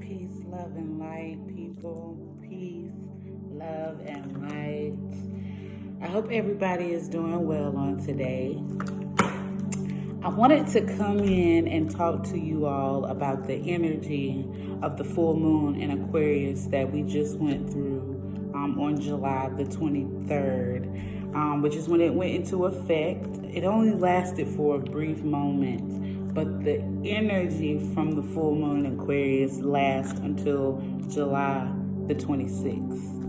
Peace, love, and light, people. Peace, love, and light. I hope everybody is doing well on today. I wanted to come in and talk to you all about the energy of the full moon in Aquarius that we just went through on July the 23rd, which is when it went into effect. It only lasted for a brief moment, but the energy from the full moon in Aquarius lasts until July the 26th.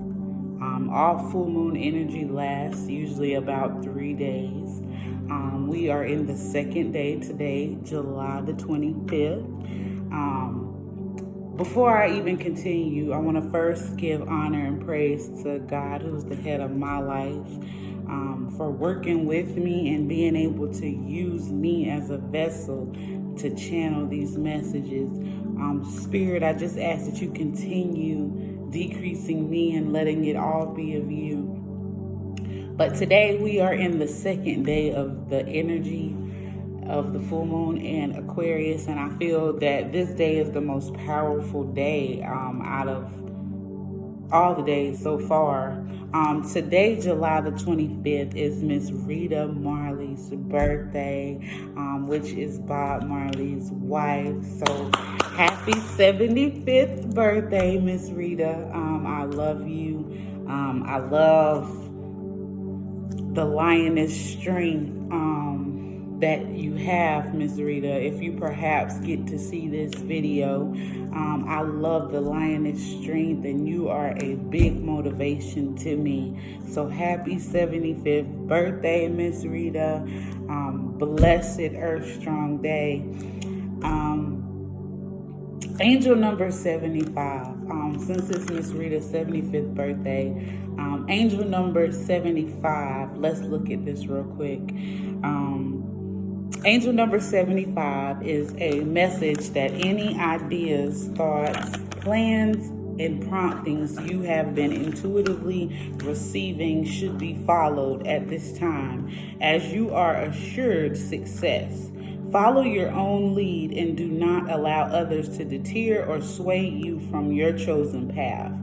All full moon energy lasts usually about 3 days. We are in the second day today, July the 25th. Before I even continue, I want to first give honor and praise to God, who's the head of my life, for working with me and being able to use me as a vessel to channel these messages. Spirit, I just ask that you continue decreasing me and letting it all be of you. But today we are in the second day of the energy of the full moon in Aquarius, and I feel that this day is the most powerful day out of all the days so far. Today, July the 25th, is Miss Rita Marley's birthday, which is Bob Marley's wife. So happy 75th birthday, Miss Rita. I love you. I love the lioness strength that you have, Miss Rita. If you perhaps get to see this video, I love the lioness strength, and you are a big motivation to me. So happy 75th birthday, Miss Rita. Blessed Earth Strong Day. Angel number 75. Since it's Miss Rita's 75th birthday, angel number 75. Let's look at this real quick. Angel number 75 is a message that any ideas, thoughts, plans, and promptings you have been intuitively receiving should be followed at this time, as you are assured success. Follow your own lead and do not allow others to deter or sway you from your chosen path.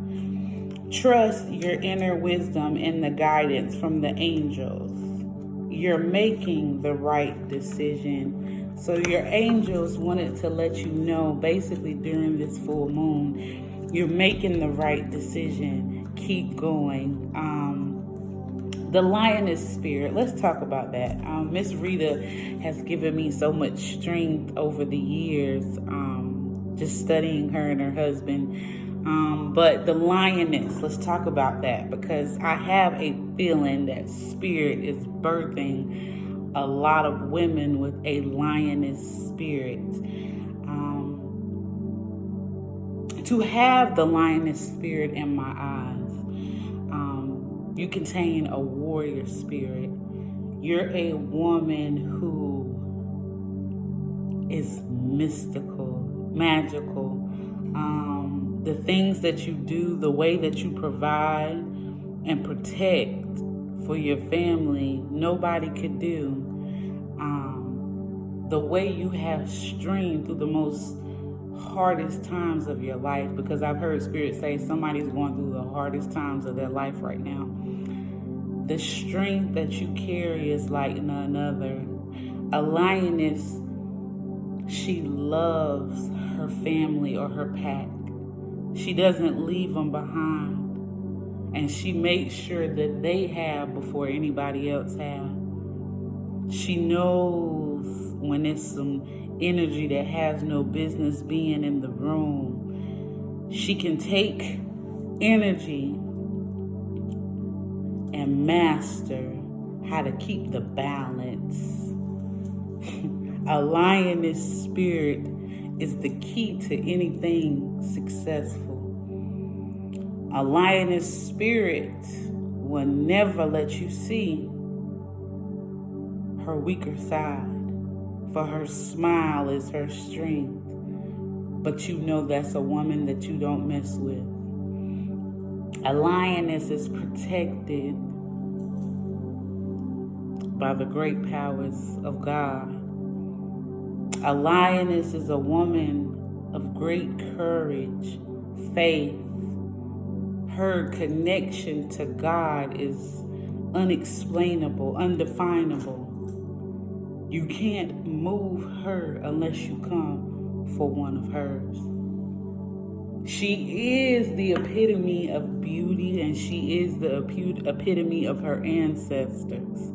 Trust your inner wisdom and the guidance from the angels. You're making the right decision. So your angels wanted to let you know, basically during this full moon, you're making the right decision. Keep going. The lioness spirit, let's talk about that. Miss Rita has given me so much strength over the years, just studying her and her husband. But the lioness, let's talk about that, because I have a feeling that spirit is birthing a lot of women with a lioness spirit. To have the lioness spirit in my eyes, you contain a warrior spirit. You're a woman who is mystical, magical. The things that you do, the way that you provide and protect for your family, nobody could do. The way you have strength through the most hardest times of your life, because I've heard Spirit say somebody's going through the hardest times of their life right now. The strength that you carry is like none other. A lioness, she loves her family or her pack. She doesn't leave them behind. And she makes sure that they have before anybody else has. She knows when it's some energy that has no business being in the room. She can take energy and master how to keep the balance. A lioness spirit is the key to anything successful. A lioness spirit will never let you see her weaker side, for her smile is her strength. But you know that's a woman that you don't mess with. A lioness is protected by the great powers of God. A lioness is a woman of great courage, faith. Her connection to God is unexplainable, undefinable. You can't move her unless you come for one of hers. She is the epitome of beauty, and she is the epitome of her ancestors.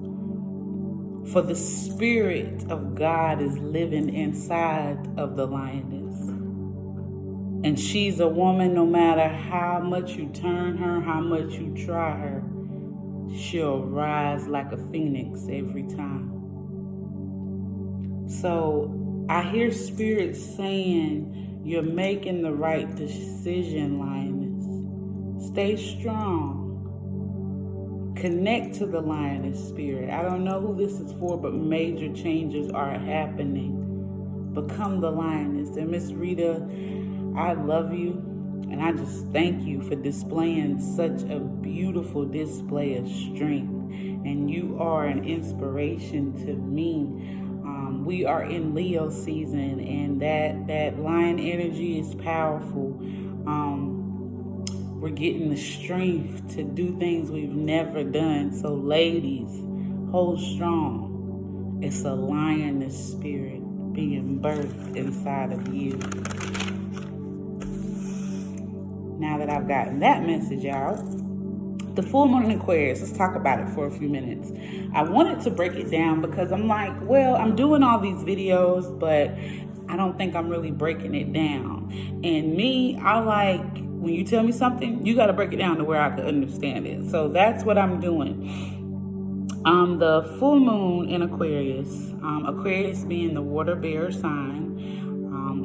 For the Spirit of God is living inside of the lioness. And she's a woman, no matter how much you turn her, how much you try her, she'll rise like a phoenix every time. So I hear Spirit saying, you're making the right decision, lioness. Stay strong. Connect to the lioness spirit. I don't know who this is for, but major changes are happening. Become the lioness. And Miss Rita, I love you, and I just thank you for displaying such a beautiful display of strength. And you are an inspiration to me. We are in Leo season, and that lion energy is powerful. We're getting the strength to do things we've never done. So ladies, hold strong. It's a lioness spirit being birthed inside of you. Now that I've gotten that message out, the full moon in Aquarius, let's talk about it for a few minutes. I wanted to break it down because I'm like, well, I'm doing all these videos, but I don't think I'm really breaking it down. And me, I like, when you tell me something, you got to break it down to where I can understand it. So that's what I'm doing. The full moon in Aquarius, Aquarius being the water bearer sign,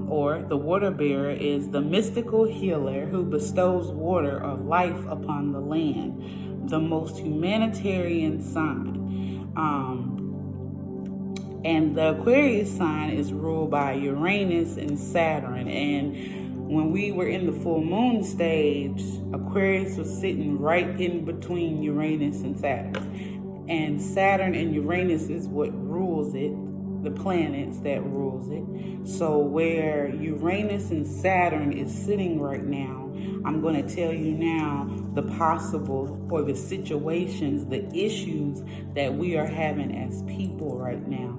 or the water bearer is the mystical healer who bestows water of life upon the land, the most humanitarian sign. And the Aquarius sign is ruled by Uranus and Saturn. And when we were in the full moon stage, Aquarius was sitting right in between Uranus and Saturn. And Saturn and Uranus is what rules it, the planets that rules it. So where Uranus and Saturn is sitting right now, I'm going to tell you now the possible or the situations, the issues that we are having as people right now.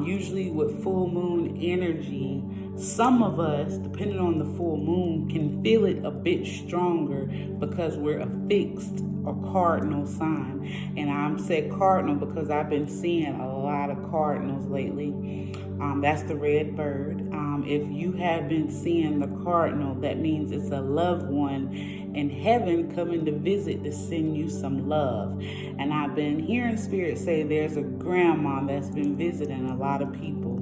Usually with full moon energy, some of us, depending on the full moon, can feel it a bit stronger because we're a fixed or cardinal sign. And I'm said cardinal because I've been seeing a lot of cardinals lately. That's the red bird. If you have been seeing the cardinal, that means it's a loved one in heaven coming to visit to send you some love. And I've been hearing Spirit say there's a grandma that's been visiting a lot of people.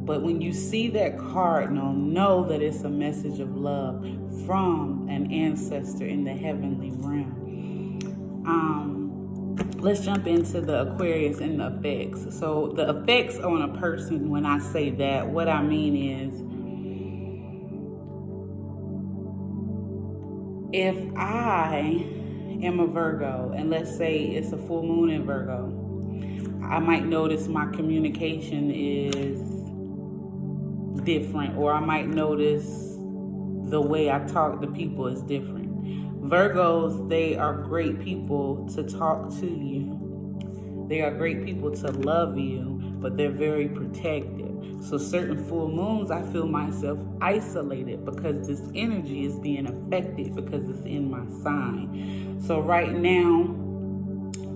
But when you see that cardinal, know that it's a message of love from an ancestor in the heavenly realm. Let's jump into the Aquarius and the effects. So the effects on a person, when I say that, what I mean is, if I am a Virgo, and let's say it's a full moon in Virgo, I might notice my communication is different, or I might notice the way I talk to people is different. Virgos, they are great people to talk to you. They are great people to love you, but they're very protective. So certain full moons, I feel myself isolated because this energy is being affected because it's in my sign. So right now,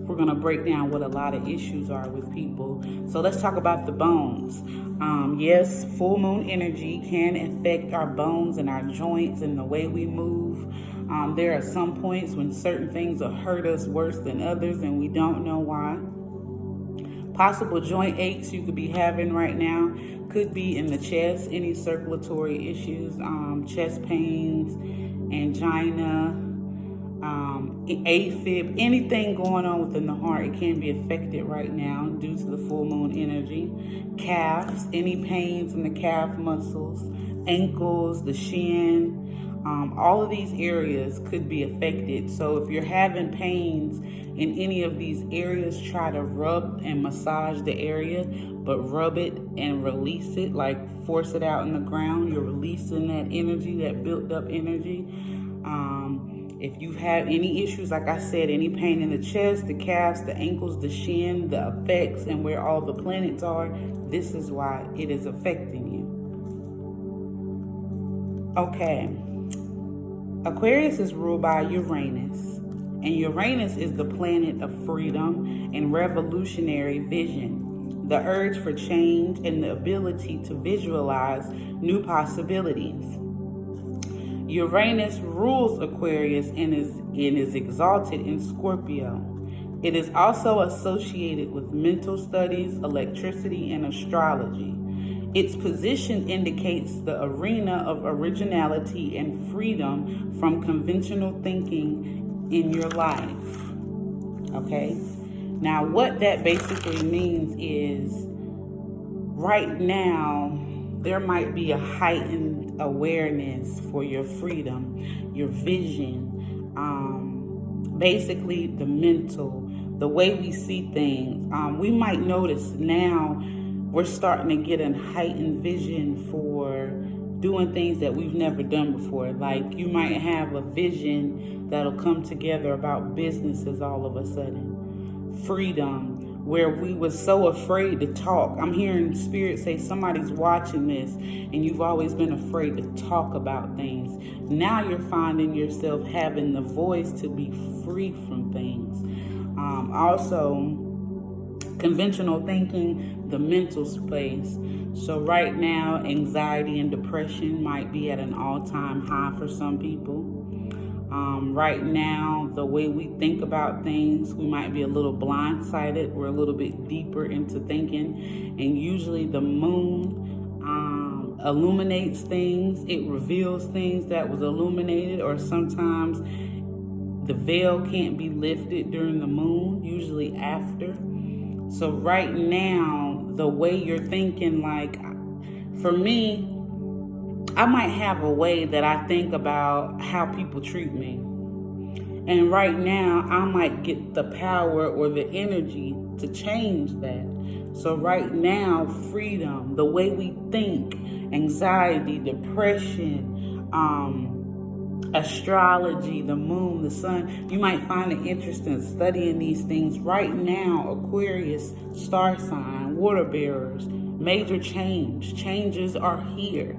we're going to break down what a lot of issues are with people. So let's talk about the bones. Yes, full moon energy can affect our bones and our joints and the way we move. There are some points when certain things will hurt us worse than others and we don't know why. Possible joint aches you could be having right now could be in the chest, any circulatory issues, chest pains, angina, AFib, anything going on within the heart, it can be affected right now due to the full moon energy. Calves, any pains in the calf muscles, ankles, the shin, All of these areas could be affected. So if you're having pains in any of these areas, try to rub and massage the area, but rub it and release it, like force it out in the ground. You're releasing that energy, that built up energy. If you have any issues, like I said, any pain in the chest, the calves, the ankles, the shin, the effects, and where all the planets are, this is why it is affecting you. Okay. Aquarius is ruled by Uranus, and Uranus is the planet of freedom and revolutionary vision, the urge for change, and the ability to visualize new possibilities. Uranus rules Aquarius and is exalted in Scorpio. It is also associated with mental studies, electricity, and astrology. Its position indicates the arena of originality and freedom from conventional thinking in your life. Okay? Now, what that basically means is right now, there might be a heightened awareness for your freedom, your vision, basically the mental, the way we see things. We might notice now we're starting to get a heightened vision for doing things that we've never done before. Like you might have a vision that'll come together about businesses all of a sudden. Freedom, where we were so afraid to talk. I'm hearing Spirit say somebody's watching this and you've always been afraid to talk about things. Now you're finding yourself having the voice to be free from things. Also, conventional thinking, the mental space. So right now, anxiety and depression might be at an all-time high for some people. Right now, the way we think about things, we might be a little blindsided. We're a little bit deeper into thinking. And usually the moon illuminates things. It reveals things that was illuminated, or sometimes the veil can't be lifted during the moon, usually after. So right now, the way you're thinking, like for me, I might have a way that I think about how people treat me. And right now, I might get the power or the energy to change that. So right now, freedom, the way we think, anxiety, depression, astrology, the moon, the sun, you might find it interesting studying these things. Right now, Aquarius, star sign, water bearers, major changes are here.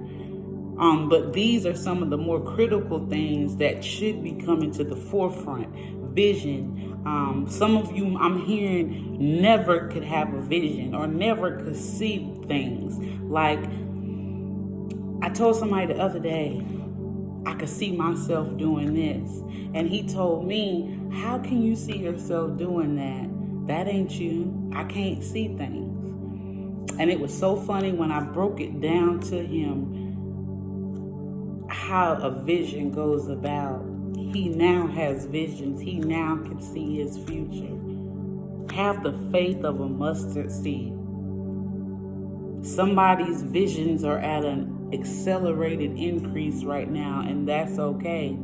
But these are some of the more critical things that should be coming to the forefront. Vision. Some of you, I'm hearing, never could have a vision or never could see things. Like, I told somebody the other day, I could see myself doing this. And he told me, how can you see yourself doing that? That ain't you. I can't see things. And it was so funny when I broke it down to him, how a vision goes about. He now has visions. He now can see his future. Have the faith of a mustard seed. Somebody's visions are at an accelerated increase right now, and that's okay.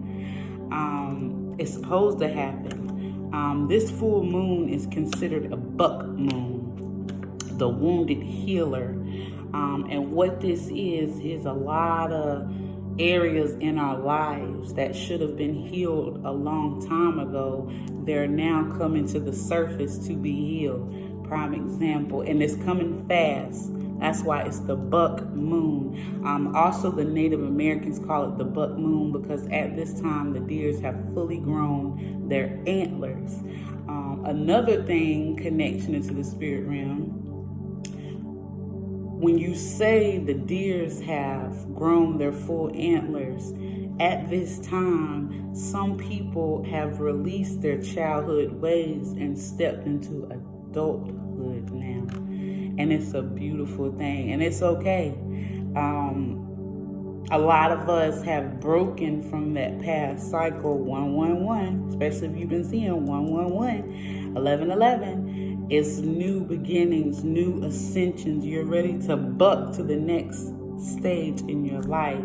It's supposed to happen. This full moon is considered a buck moon, the wounded healer. And what this is a lot of areas in our lives that should have been healed a long time ago. They're now coming to the surface to be healed. Prime example, and it's coming fast. That's why it's the buck moon. Also, the Native Americans call it the buck moon because at this time the deers have fully grown their antlers. Another thing, connection into the spirit realm, when you say the deers have grown their full antlers, at this time, some people have released their childhood ways and stepped into adulthood now. And it's a beautiful thing, and it's okay. A lot of us have broken from that past cycle, 111, especially if you've been seeing 111, 1111. It's new beginnings, new ascensions. You're ready to buck to the next stage in your life.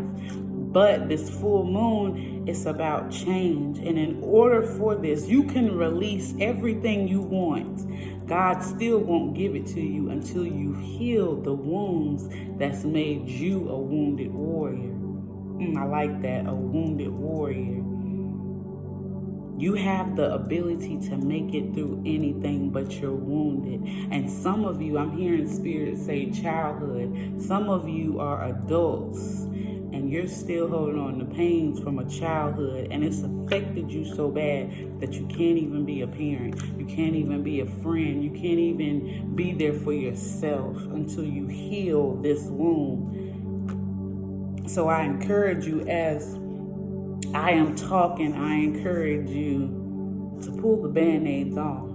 But this full moon, it's about change. And in order for this, you can release everything you want. God still won't give it to you until you heal the wounds that's made you a wounded warrior. I like that, a wounded warrior. You have the ability to make it through anything, but you're wounded. And some of you, I'm hearing spirit say childhood. Some of you are adults and you're still holding on to pains from a childhood, and it's affected you so bad that you can't even be a parent. You can't even be a friend. You can't even be there for yourself until you heal this wound. So I encourage you, as I am talking, I encourage you to pull the Band-Aids off.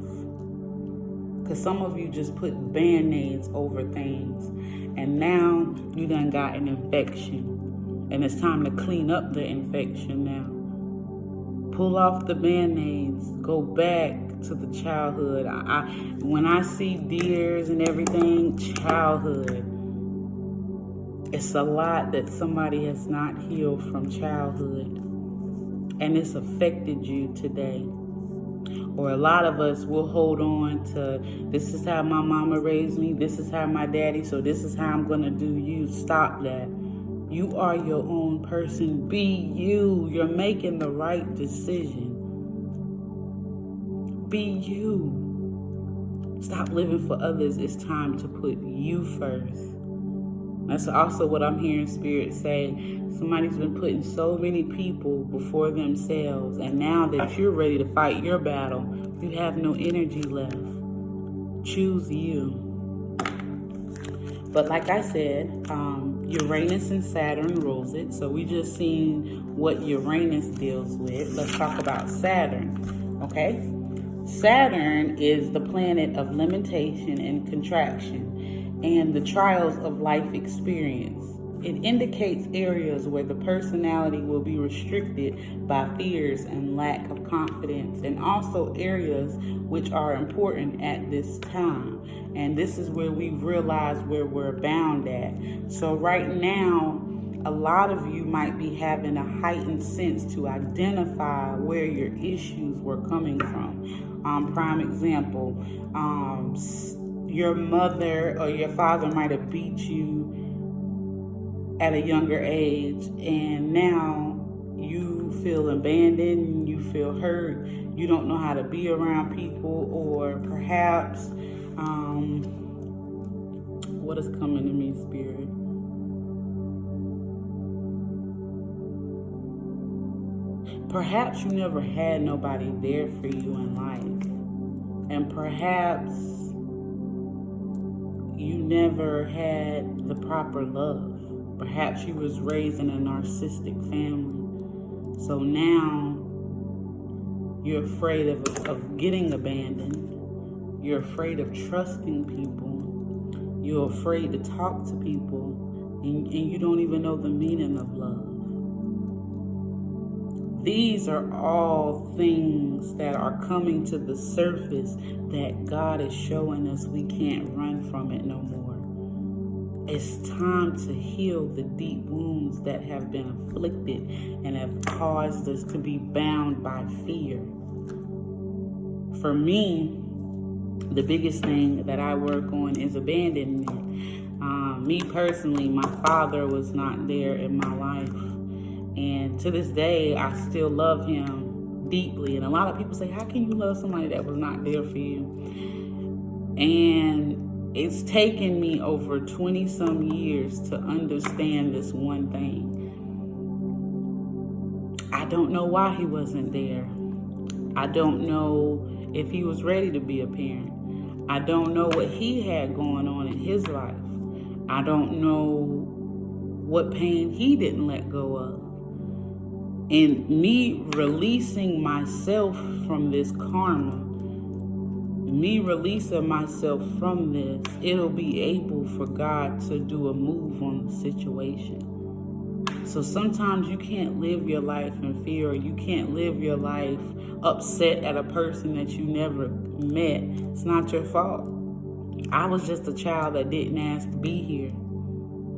Because some of you just put Band-Aids over things. And now you done got an infection. And it's time to clean up the infection now. Pull off the Band-Aids. Go back to the childhood. When I see deers and everything, childhood. It's a lot that somebody has not healed from childhood. And it's affected you today. Or a lot of us will hold on to, this is how my mama raised me, this is how my daddy, so this is how I'm going to do you. Stop that. You are your own person. Be you. You're making the right decision. Be you. Stop living for others. It's time to put you first. That's also what I'm hearing Spirit say. Somebody's been putting so many people before themselves, and now that you're ready to fight your battle, you have no energy left. Choose you. But like I said, Uranus and Saturn rules it. So we just seen what Uranus deals with. Let's talk about Saturn, okay? Saturn is the planet of limitation and contraction and the trials of life experience. It indicates areas where the personality will be restricted by fears and lack of confidence, and also areas which are important at this time. And this is where we realize where we're bound at. So right now, a lot of you might be having a heightened sense to identify where your issues were coming from. Prime example, your mother or your father might have beat you at a younger age, and now you feel abandoned, you feel hurt, you don't know how to be around people, or perhaps, what is coming to me, Spirit? Perhaps you never had nobody there for you in life, and perhaps you never had the proper love. Perhaps you was raised in a narcissistic family. So now you're afraid of getting abandoned. You're afraid of trusting people. You're afraid to talk to people. And you don't even know the meaning of love. These are all things that are coming to the surface that God is showing us we can't run from it no more. It's time to heal the deep wounds that have been afflicted and have caused us to be bound by fear. For me, the biggest thing that I work on is abandonment. Me personally, my father was not there in my life. And to this day, I still love him deeply. And a lot of people say, how can you love somebody that was not there for you? And it's taken me over 20 some years to understand this one thing. I don't know why he wasn't there. I don't know if he was ready to be a parent. I don't know what he had going on in his life. I don't know what pain he didn't let go of. And me releasing myself from this karma, me releasing myself from this, it'll be able for God to do a move on the situation. So sometimes you can't live your life in fear, or you can't live your life upset at a person that you never met. It's not your fault. I was just a child that didn't ask to be here.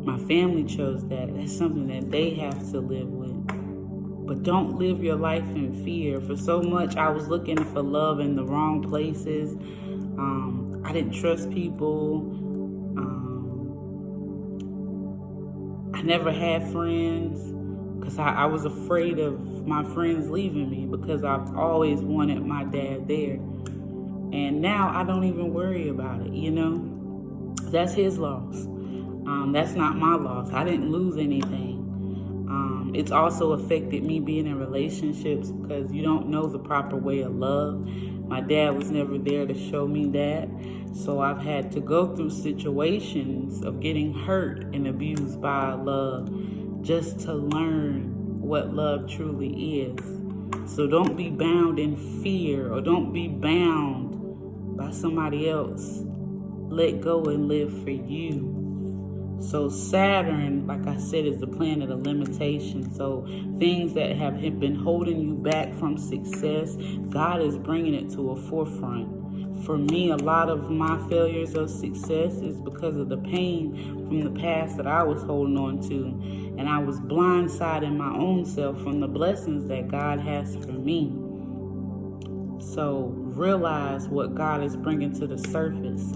My family chose that. That's something that they have to live with. But don't live your life in fear. For so much, I was looking for love in the wrong places. I didn't trust people. I never had friends because I was afraid of my friends leaving me because I've always wanted my dad there. And now I don't even worry about it, you know? That's his loss. That's not my loss. I didn't lose anything. It's also affected me being in relationships because you don't know the proper way of love. My dad was never there to show me that. So I've had to go through situations of getting hurt and abused by love just to learn what love truly is. So don't be bound in fear or don't be bound by somebody else. Let go and live for you. So Saturn, like I said, is the planet of limitation. So things that have been holding you back from success, God is bringing it to a forefront. For me, a lot of my failures of success is because of the pain from the past that I was holding on to. And I was blindsiding my own self from the blessings that God has for me. So realize what God is bringing to the surface.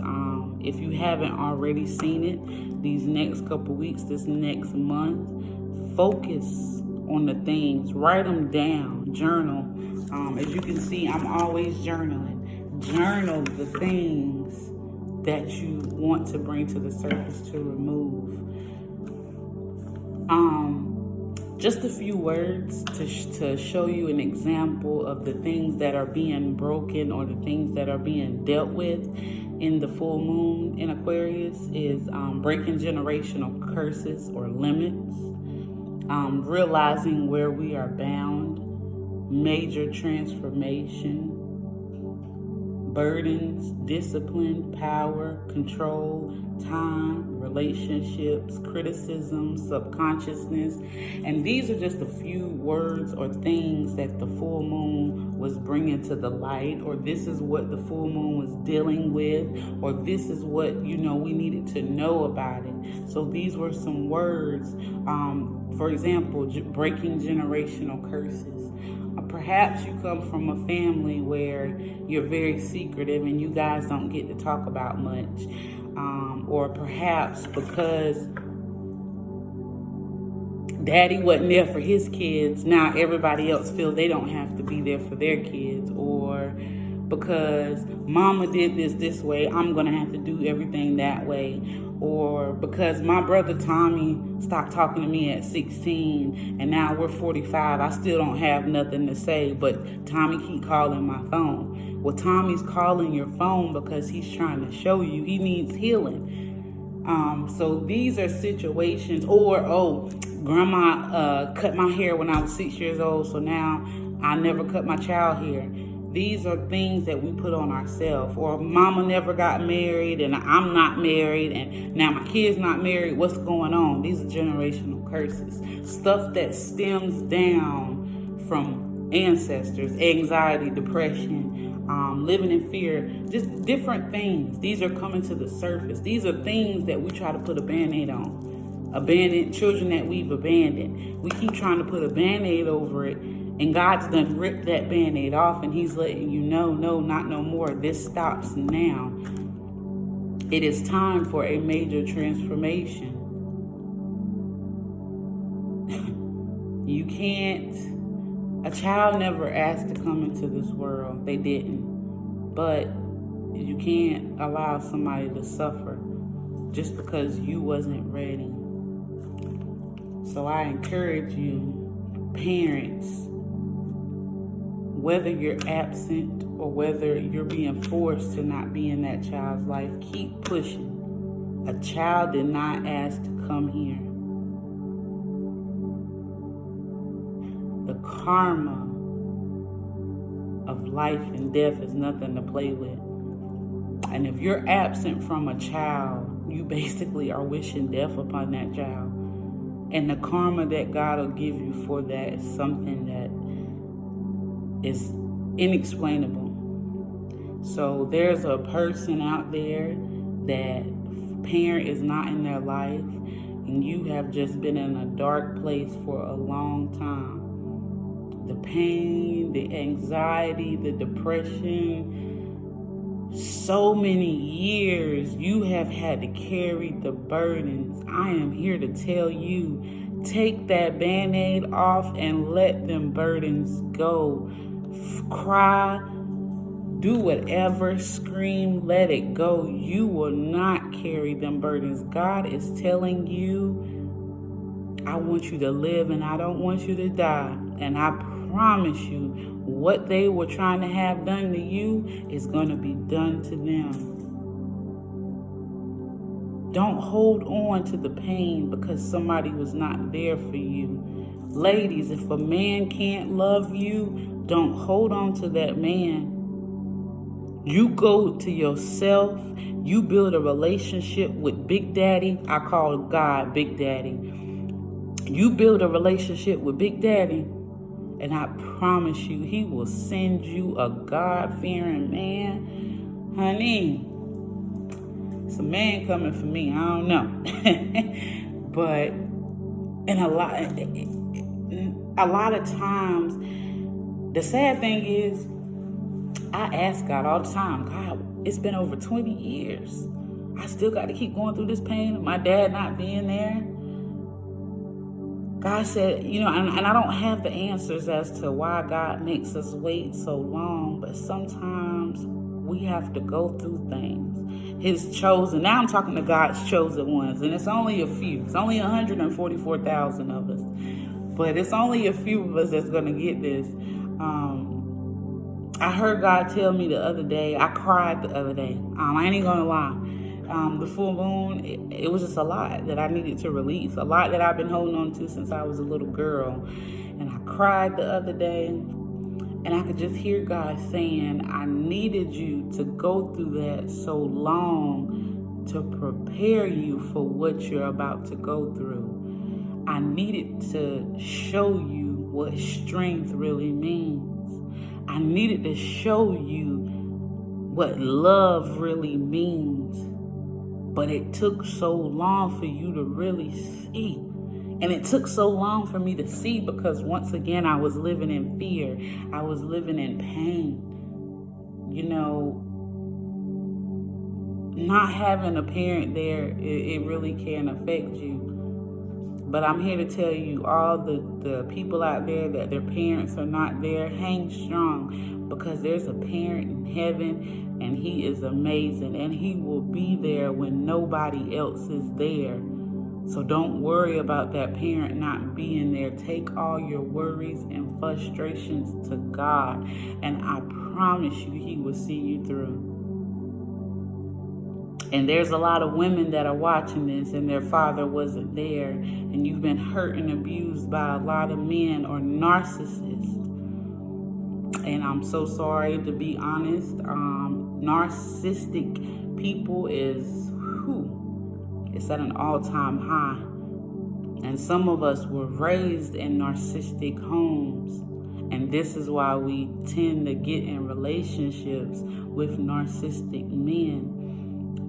If you haven't already seen it, these next couple weeks, this next month, focus on the things. Write them down. Journal. As you can see, I'm always journaling. Journal the things that you want to bring to the surface to remove. Just a few words to show you an example of the things that are being broken or the things that are being dealt with in the full moon in Aquarius is breaking generational curses or limits, realizing where we are bound, major transformation, burdens, discipline, power, control, time, relationships, criticism, subconsciousness. And these are just a few words or things that the full moon was bringing to the light, or this is what the full moon was dealing with, or this is what, we needed to know about it. So these were some words. For example, breaking generational curses. Perhaps you come from a family where you're very secretive and you guys don't get to talk about much. Or perhaps because daddy wasn't there for his kids, now everybody else feels they don't have to be there for their kids. Or because mama did this way, I'm going to have to do everything that way. Or because my brother Tommy stopped talking to me at 16 and now we're 45, I still don't have nothing to say, but Tommy keep calling my phone. Well, Tommy's calling your phone because he's trying to show you he needs healing. So these are situations. Or, grandma cut my hair when I was 6 years old, so now I never cut my child hair. These are things that we put on ourselves. Or mama never got married and I'm not married and now my kid's not married. What's going on? These are generational curses. Stuff that stems down from ancestors, anxiety, depression, living in fear, just different things. These are coming to the surface. These are things that we try to put a Band-Aid on. Abandoned children that we've abandoned. We keep trying to put a Band-Aid over it. And God's done ripped that Band-Aid off and he's letting you know, no, not no more. This stops now. It is time for a major transformation. You can't, a child never asked to come into this world. They didn't. But you can't allow somebody to suffer just because you wasn't ready. So I encourage you, parents, whether you're absent or whether you're being forced to not be in that child's life, keep pushing. A child did not ask to come here. The karma of life and death is nothing to play with. And if you're absent from a child, you basically are wishing death upon that child. And the karma that God will give you for that is something that is inexplainable. So there's a person out there that parent is not in their life. and you have just been in a dark place for a long time. The pain, the anxiety, the depression, so many years you have had to carry the burdens. I am here to tell you, take that Band-Aid off and let them burdens go. Cry, do whatever, scream, let it go. You will not carry them burdens. God is telling you, I want you to live and I don't want you to die. And I promise you, what they were trying to have done to you is going to be done to them. Don't hold on to the pain because somebody was not there for you. Ladies, if a man can't love you, don't hold on to that man. You go to yourself. You build a relationship with Big Daddy. I call God Big Daddy. You build a relationship with Big Daddy, and I promise you, he will send you a God-fearing man. Honey, it's a man coming for me. I don't know. But a lot of times, the sad thing is, I ask God all the time, God, it's been over 20 years. I still got to keep going through this pain. My dad not being there. God said, and I don't have the answers as to why God makes us wait so long, but sometimes we have to go through things. His chosen, now I'm talking to God's chosen ones, and it's only a few. It's only 144,000 of us, but it's only a few of us that's going to get this. I heard God tell me the other day, I cried the other day. I ain't even going to lie. The full moon, it was just a lot that I needed to release, a lot that I've been holding on to since I was a little girl. And I cried the other day, and I could just hear God saying, I needed you to go through that so long to prepare you for what you're about to go through. I needed to show you what strength really means. I needed to show you what love really means. But it took so long for you to really see. And it took so long for me to see because once again, I was living in fear. I was living in pain. Not having a parent there, it really can affect you. But I'm here to tell you, all the people out there that their parents are not there, hang strong, because there's a parent in heaven, and he is amazing, and he will be there when nobody else is there. So don't worry about that parent not being there. Take all your worries and frustrations to God, and I promise you, he will see you through. And there's a lot of women that are watching this and their father wasn't there, and you've been hurt and abused by a lot of men or narcissists. And I'm so sorry to be honest. Narcissistic people it's at an all-time high. And some of us were raised in narcissistic homes. And this is why we tend to get in relationships with narcissistic men.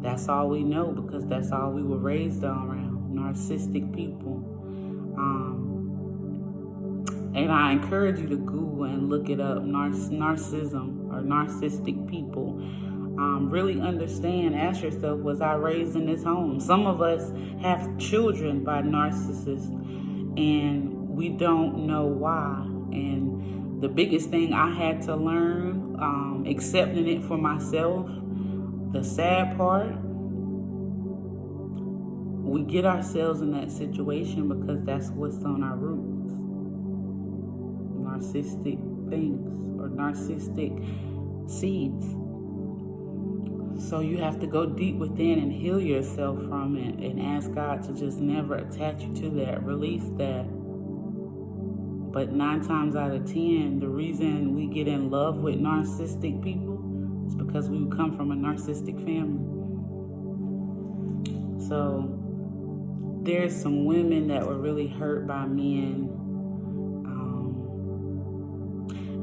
That's all we know because that's all we were raised around, narcissistic people. And I encourage you to Google and look it up, narcissism or narcissistic people. Really understand, ask yourself, was I raised in this home? Some of us have children by narcissists and we don't know why. And the biggest thing I had to learn, accepting it for myself, the sad part, we get ourselves in that situation because that's what's on our roots. Narcissistic things or narcissistic seeds. So you have to go deep within and heal yourself from it and ask God to just never attach you to that, release that. But 9 times out of 10, the reason we get in love with narcissistic people is because we come from a narcissistic family. So there's some women that were really hurt by men.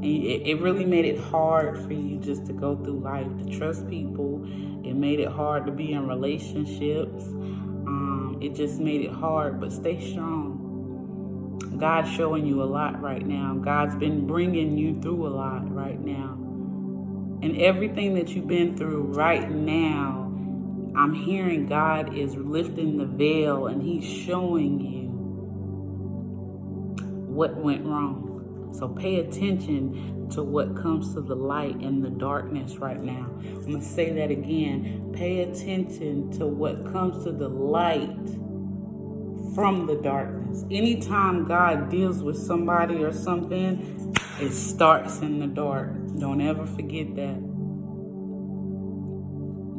And it really made it hard for you just to go through life, to trust people. It made it hard to be in relationships. It just made it hard, but stay strong. God's showing you a lot right now. God's been bringing you through a lot right now. And everything that you've been through right now, I'm hearing God is lifting the veil and he's showing you what went wrong. So pay attention to what comes to the light in the darkness right now. I'm going to say that again. Pay attention to what comes to the light from the darkness. Anytime God deals with somebody or something, it starts in the dark. Don't ever forget that.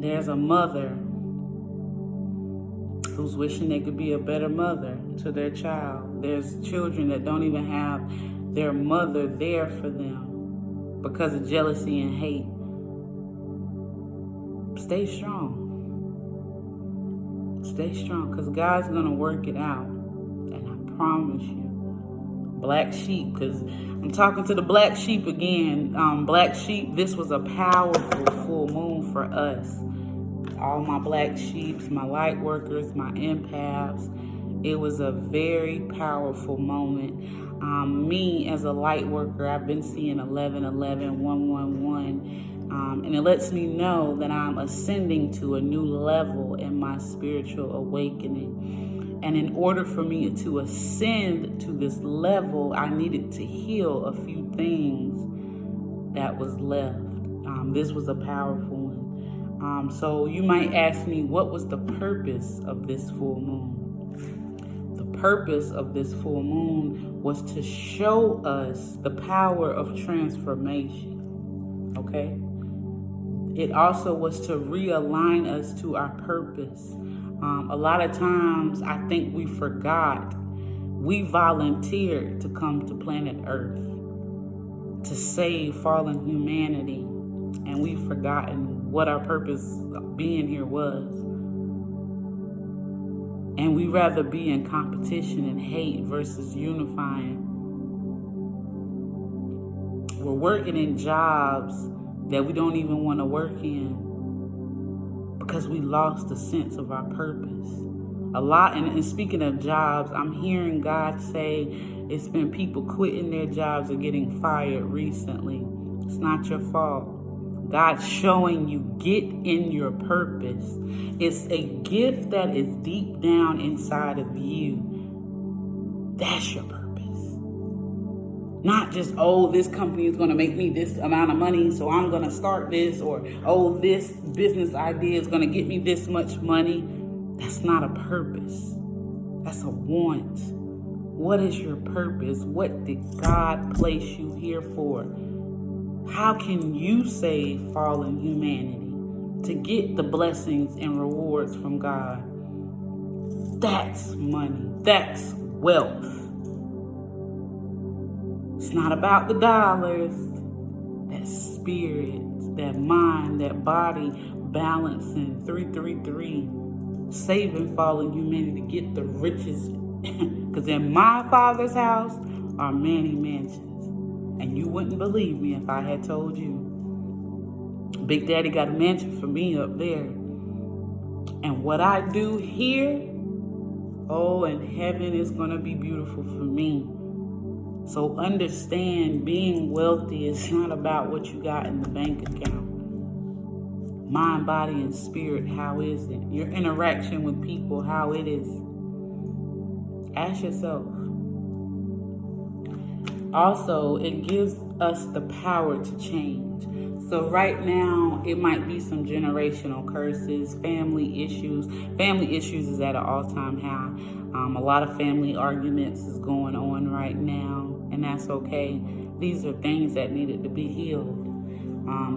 There's a mother who's wishing they could be a better mother to their child. There's children that don't even have their mother there for them because of jealousy and hate. Stay strong. Stay strong, because God's going to work it out. And I promise you. Black sheep, because I'm talking to the black sheep again. Black sheep, this was a powerful full moon for us. All my black sheeps, my light workers, my empaths. It was a very powerful moment. Me as a light worker, I've been seeing 1111, 111. And it lets me know that I'm ascending to a new level in my spiritual awakening. And in order for me to ascend to this level, I needed to heal a few things that was left. This was a powerful one. So you might ask me, what was the purpose of this full moon? The purpose of this full moon was to show us the power of transformation. Okay? It also was to realign us to our purpose. A lot of times, I think we forgot. We volunteered to come to planet Earth to save fallen humanity, and we've forgotten what our purpose of being here was. And we rather be in competition and hate versus unifying. We're working in jobs that we don't even want to work in because we lost the sense of our purpose. A lot, and speaking of jobs, I'm hearing God say it's been people quitting their jobs or getting fired recently. It's not your fault. God's showing you, get in your purpose. It's a gift that is deep down inside of you. That's your purpose. Not just, oh, this company is going to make me this amount of money, so I'm going to start this, or, oh, this business idea is going to get me this much money. That's not a purpose. That's a want. What is your purpose? What did God place you here for? How can you save fallen humanity to get the blessings and rewards from God? That's money. That's wealth. It's not about the dollars. That spirit, that mind, that body balancing 333, saving fallen humanity to get the riches. Because in my Father's house are many mansions. And you wouldn't believe me if I had told you. Big Daddy got a mansion for me up there. And what I do here, oh, in heaven is going to be beautiful for me. So understand, being wealthy is not about what you got in the bank account. Mind, body, and spirit, how is it? Your interaction with people, how it is. Ask yourself. Also, it gives us the power to change. So right now, it might be some generational curses, family issues. Family issues is at an all-time high. A lot of family arguments is going on right now, and that's okay. These are things that needed to be healed.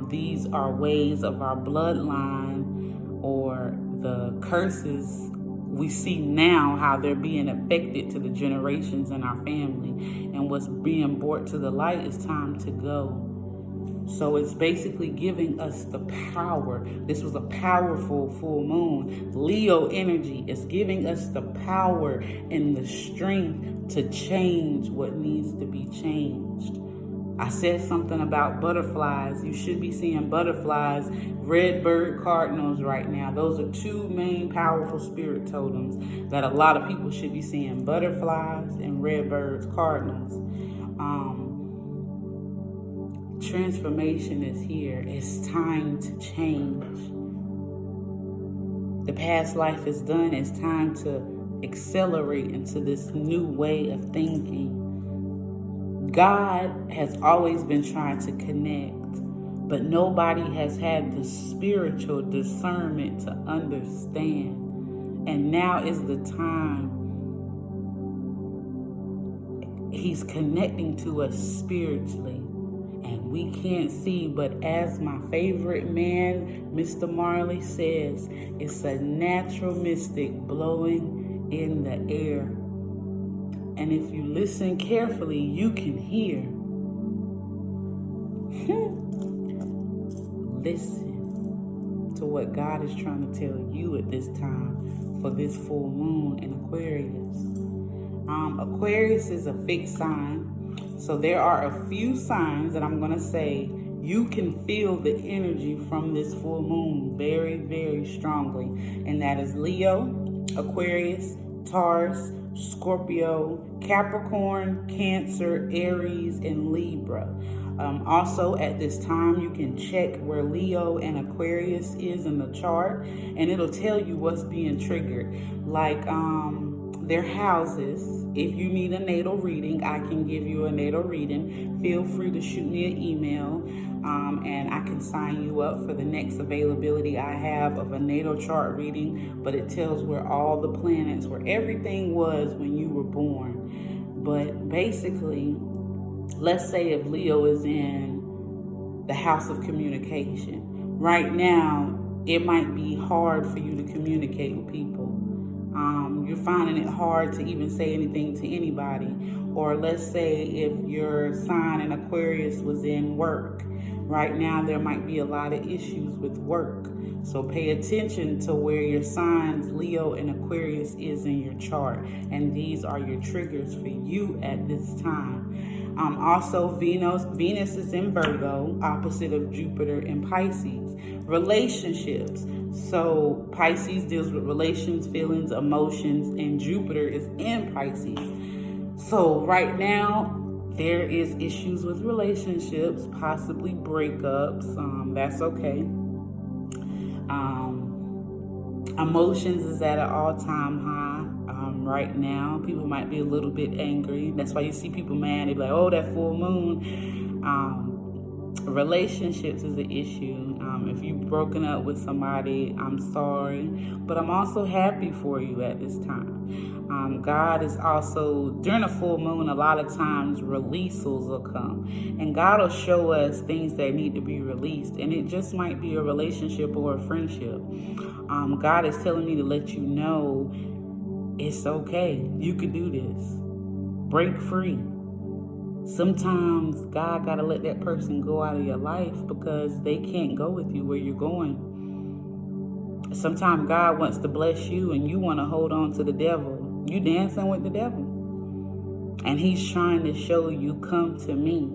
These are ways of our bloodline, or the curses we see now, how they're being affected to the generations in our family. And what's being brought to the light is time to go. So it's basically giving us the power. This was a powerful full moon. Leo energy is giving us the power and the strength to change what needs to be changed. I said something about butterflies. You should be seeing butterflies, red bird cardinals right now. Those are two main powerful spirit totems that a lot of people should be seeing. Butterflies and red birds, cardinals. Transformation is here. It's time to change. The past life is done. It's time to accelerate into this new way of thinking. God has always been trying to connect, but nobody has had the spiritual discernment to understand. And now is the time. He's connecting to us spiritually, and we can't see, but as my favorite man, Mr. Marley, says, it's a natural mystic blowing in the air. And if you listen carefully, you can hear. Listen to what God is trying to tell you at this time for this full moon in Aquarius. Aquarius is a fixed sign. So there are a few signs that I'm going to say you can feel the energy from this full moon very, very strongly. And that is Leo, Aquarius, Taurus, Scorpio, Capricorn, Cancer, Aries, and Libra. Also, at this time, you can check where Leo and Aquarius is in the chart, and it'll tell you what's being triggered. Like their houses. If you need a natal reading, I can give you a natal reading. Feel free to shoot me an email, and I can sign you up for the next availability I have of a natal chart reading. But it tells where all the planets, where everything was when you were born. But basically, let's say if Leo is in the house of communication. Right now, it might be hard for you to communicate with people. You're finding it hard to even say anything to anybody. Or let's say if your sign in Aquarius was in work. Right now, there might be a lot of issues with work. So pay attention to where your signs, Leo and Aquarius, is in your chart. And these are your triggers for you at this time. Also, Venus is in Virgo, opposite of Jupiter in Pisces. Relationships. So Pisces deals with relations, feelings, emotions, and Jupiter is in Pisces. So right now, there is issues with relationships, possibly breakups. That's okay. Emotions is at an all-time high right now. People might be a little bit angry. That's why you see people mad. They be like, oh, that full moon. Relationships is an issue. If you've broken up with somebody, I'm sorry. But I'm also happy for you at this time. God is also, during a full moon, a lot of times releases will come. And God will show us things that need to be released. And it just might be a relationship or a friendship. God is telling me to let you know it's okay. You can do this. Break free. Sometimes God got to let that person go out of your life because they can't go with you where you're going. Sometimes God wants to bless you and you want to hold on to the devil. You dancing with the devil. And he's trying to show you, come to me.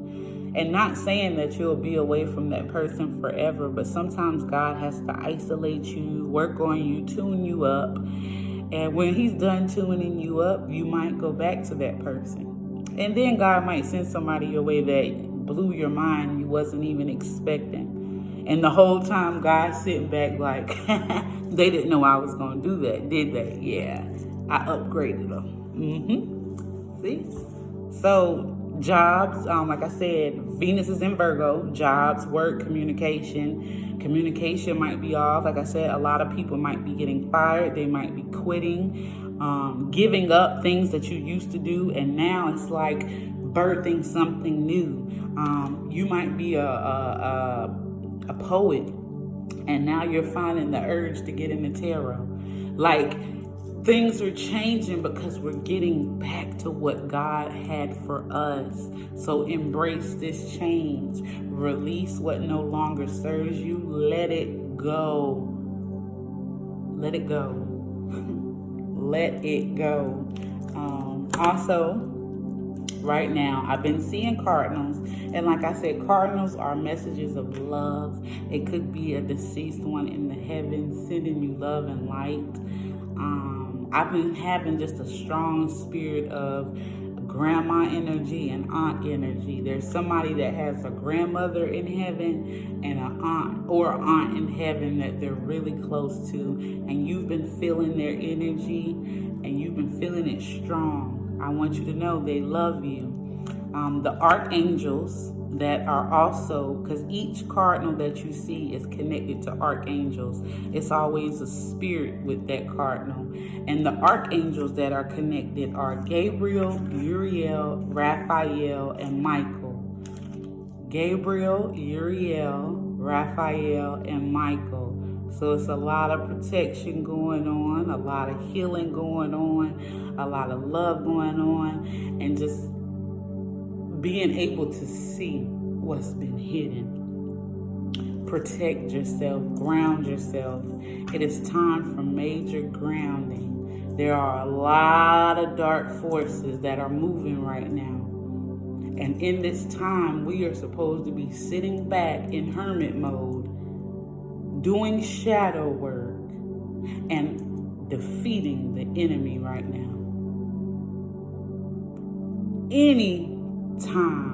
And not saying that you'll be away from that person forever, but sometimes God has to isolate you, work on you, tune you up. And when he's done tuning you up, you might go back to that person. And then God might send somebody your way that blew your mind, you wasn't even expecting. And the whole time God's sitting back like, they didn't know I was going to do that, did they? Yeah, I upgraded them. See? So jobs, like I said, Venus is in Virgo. Jobs, work, communication. Communication might be off. Like I said, a lot of people might be getting fired. They might be quitting. Giving up things that you used to do, and now it's like birthing something new. You might be a poet, and now you're finding the urge to get into tarot. Like, things are changing because we're getting back to what God had for us. So embrace this change. Release what no longer serves you. Let it go. Let it go. Let it go. Also, right now. I've been seeing cardinals, and like I said, cardinals are messages of love. It could be a deceased one in the heavens sending you love and light. I've been having just a strong spirit of grandma energy and aunt energy. There's somebody that has a grandmother in heaven and an aunt or aunt in heaven that they're really close to, and you've been feeling their energy and you've been feeling it strong. I want you to know they love you. The archangels that are also, because each cardinal that you see is connected to archangels. It's always a spirit with that cardinal. And the archangels that are connected are Gabriel, Uriel, Raphael, and Michael. Gabriel, Uriel, Raphael, and Michael. So it's a lot of protection going on, a lot of healing going on, a lot of love going on, and just being able to see what's been hidden. Protect yourself, ground yourself. It is time for major grounding. There are a lot of dark forces that are moving right now. And in this time, we are supposed to be sitting back in hermit mode, doing shadow work, and defeating the enemy right now. Any time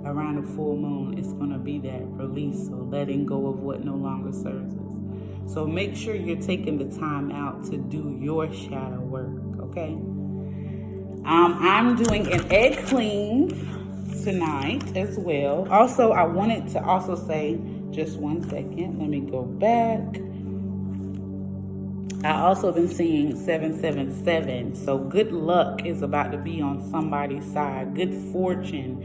around the full moon is going to be that release or letting go of what no longer serves us. So make sure you're taking the time out to do your shadow work, okay? I'm doing an egg clean tonight as well. Also, I wanted to also say, just one second, let me go back. I also been seeing 777. So good luck is about to be on somebody's side. Good fortune,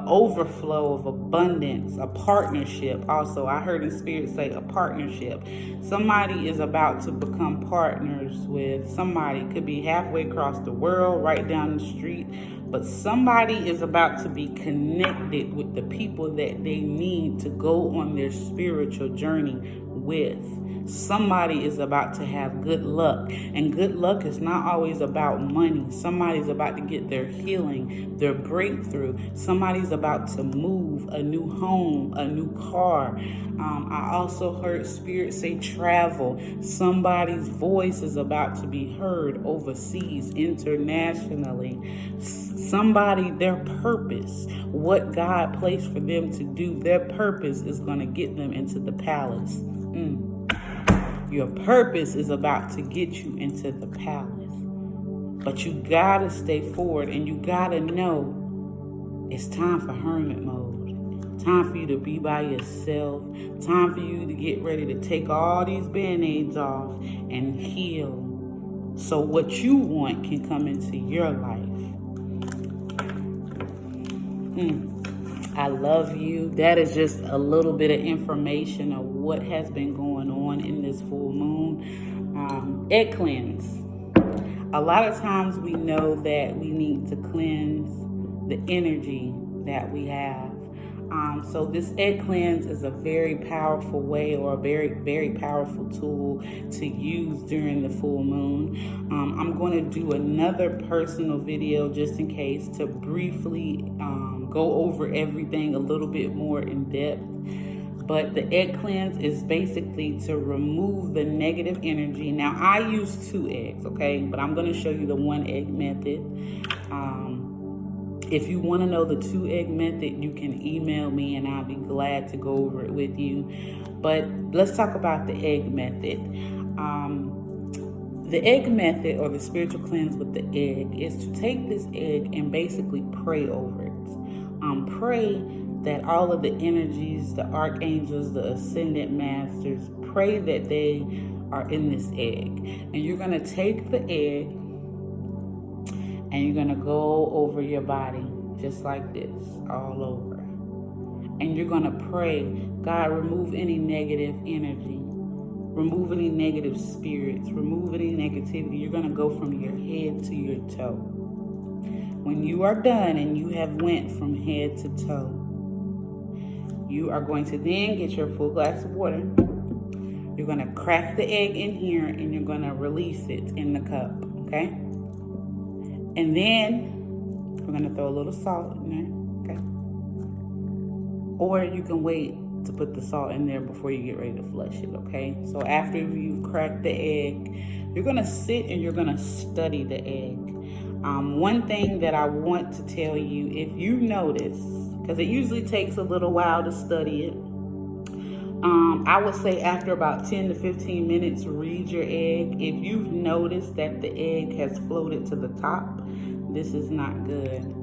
overflow of abundance, a partnership. Also, I heard in spirit say a partnership. Somebody is about to become partners with somebody. Could be halfway across the world, right down the street. But somebody is about to be connected with the people that they need to go on their spiritual journey with. Somebody is about to have good luck, and good luck is not always about money. Somebody's about to get their healing, their breakthrough. Somebody's about to move, a new home, a new car. I also heard spirit say travel. Somebody's voice is about to be heard overseas, internationally. Somebody, their purpose, what God placed for them to do, their purpose is going to get them into the palace. Your purpose is about to get you into the palace. But you gotta stay forward, and you gotta know it's time for hermit mode. Time for you to be by yourself. Time for you to get ready to take all these band-aids off and heal. So what you want can come into your life. I love you. That is just a little bit of information of what has been going on in this full moon. Egg cleanse. A lot of times we know that we need to cleanse the energy that we have. So this egg cleanse is a very powerful way, or a very, very powerful tool to use during the full moon. I'm going to do another personal video just in case to briefly go over everything a little bit more in depth. But the egg cleanse is basically to remove the negative energy. Now, I use 2 eggs, okay? But I'm going to show you the 1 egg method. If you want to know the 2 egg method, you can email me and I'll be glad to go over it with you. But let's talk about the egg method. The egg method, or the spiritual cleanse with the egg, is to take this egg and basically pray over it. Pray that all of the energies, the archangels, the ascendant masters, pray that they are in this egg. And you're going to take the egg and you're going to go over your body just like this, all over. And you're going to pray, God, remove any negative energy. Remove any negative spirits. Remove any negativity. You're going to go from your head to your toe. When you are done and you have went from head to toe, you are going to then get your full glass of water. You're going to crack the egg in here and you're going to release it in the cup, okay? And then We're going to throw a little salt in there, okay? Or you can wait to put the salt in there before you get ready to flush it, okay? So after you've cracked the egg, you're going to sit and you're going to study the egg. One thing that I want to tell you, if you notice, because it usually takes a little while to study it, I would say after about 10 to 15 minutes, read your egg. If you've noticed that the egg has floated to the top, this is not good.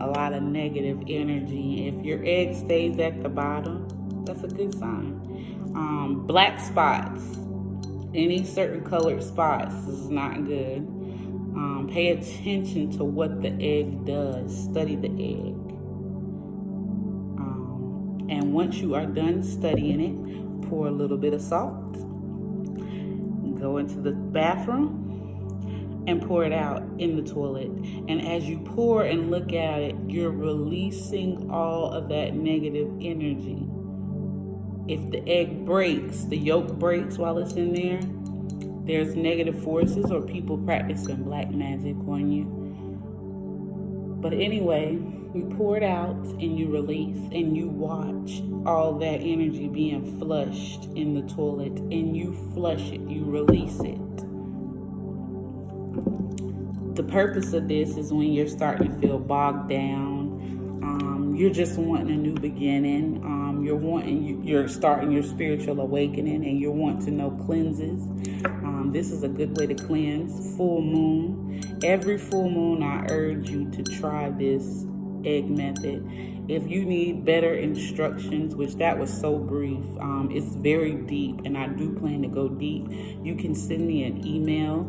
A lot of negative energy. If your egg stays at the bottom, that's a good sign. Black spots, any certain colored spots is not good. Pay attention to what the egg does. Study the egg. And once you are done studying it, pour a little bit of salt. Go into the bathroom and pour it out in the toilet. And as you pour and look at it, you're releasing all of that negative energy. If the egg breaks, the yolk breaks while it's in there, there's negative forces or people practicing black magic on you. But anyway, you pour it out and you release and you watch all that energy being flushed in the toilet, and you flush it, you release it. The purpose of this is when you're starting to feel bogged down, you're just wanting a new beginning, you're starting your spiritual awakening, and you're wanting to know cleanses. This is a good way to cleanse. Full moon. Every full moon, I urge you to try this egg method. If you need better instructions, which that was so brief, it's very deep, and I do plan to go deep, you can send me an email.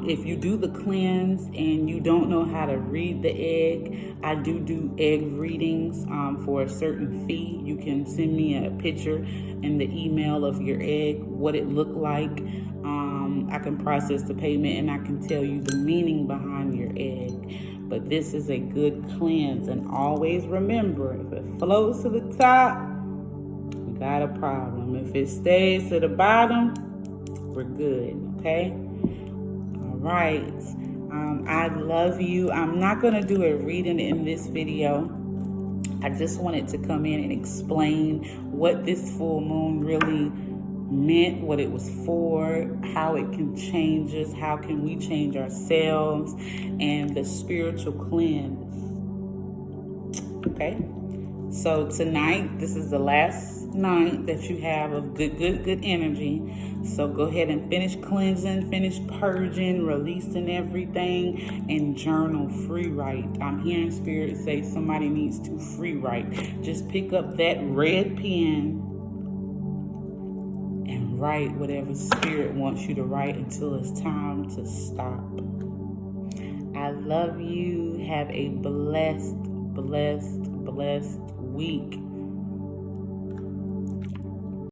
If you do the cleanse and you don't know how to read the egg, I do egg readings for a certain fee. You can send me a picture in the email of your egg, what it looked like. I can process the payment and I can tell you the meaning behind your egg. But this is a good cleanse, and always remember, if it floats to the top, we got a problem. If it stays to the bottom, we're good, okay? All right. I love you. I'm not going to do a reading in this video. I just wanted to come in and explain what this full moon really meant, what it was for, how it can change us, how can we change ourselves, and the spiritual cleanse. Okay, so tonight, this is the last night that you have of good energy. So go ahead and finish cleansing, finish purging, releasing everything, and journal. Free write. I'm hearing spirit say somebody needs to free write. Just pick up that red pen and write whatever spirit wants you to write until it's time to stop. I love you. Have a blessed week.